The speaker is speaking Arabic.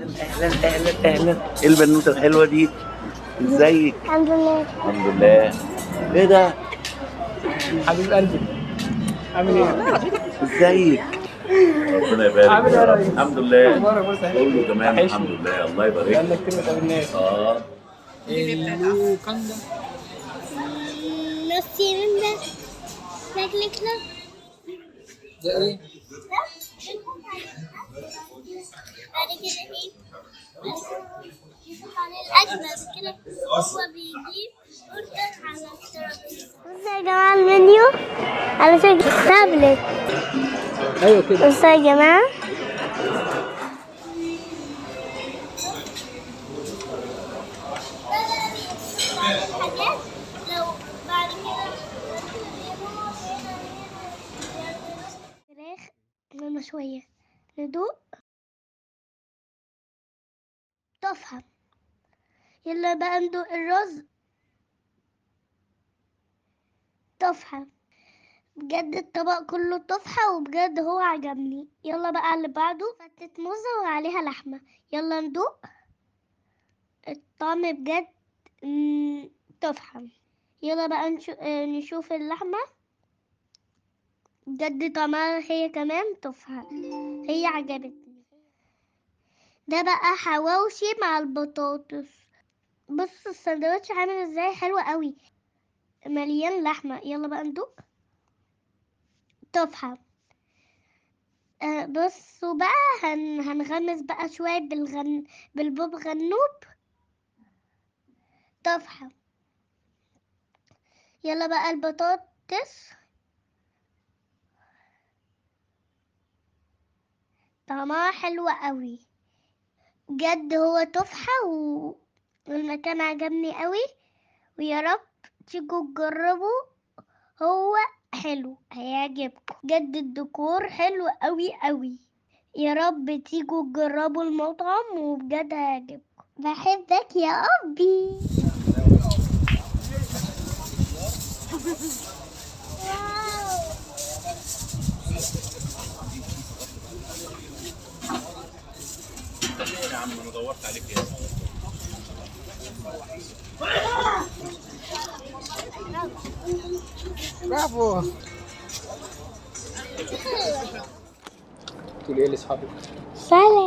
اهلا اهلا اهلا، ايه البنوته الحلوه دي؟ ازيك؟ الحمد لله. الحمد لله. ايه ده؟ حبيب قلبي، عامل ايه؟ ازيك؟ ربنا يبارك عامل ايه يا يا رب. ريس؟ الحمد لله اخبارك بص كله تمام الحمد وحشني، لله، الله يبارك بقالنا لك. كتير ما اتقابلناش. اه اللوكاندا نصي من ده شكلك كده. ده ايه؟ بعد كده ايه؟ يحط عليه الاكل بعد كده هو بيجيب اوردر على الترابيزه. بصوا يا جماعه المنيو على شكل تابلت. ايوه كده. بصوا يا جماعه حاجات لو بعد كده فراخ مشوية ندوق تفهم. يلا بقى ندوق الرز تفهم. بجد الطبق كله تفحة وبجد هو عجبني. يلا بقى اللي بعده فتة موزة وعليها لحمة. يلا ندوق الطعم بجد تفحة. يلا بقى نشوف اللحمة بجد طعمها هي كمان تفحة، هي عجبتني. ده بقى حواوشي مع البطاطس. بص السندوتش عامل ازاي، حلو قوي مليان لحمة. يلا بقى ندوق تفحة. بصوا بقى هنغمس بقى شوية بالبوب غنوب تفحة. يلا بقى البطاطس طعمها حلو قوي بجد، هو تفحة والمكان عجبني قوي. ويا رب تيجوا تجربوا، هو حلو هيعجبكم بجد، الديكور حلو قوي قوي. يا رب تيجوا تجربوا المطعم وبجد هيعجبكم. بحبك يا أبي. يا عم انا دورت عليك يا برافو. تقول ايه لاصحابك؟ سلام.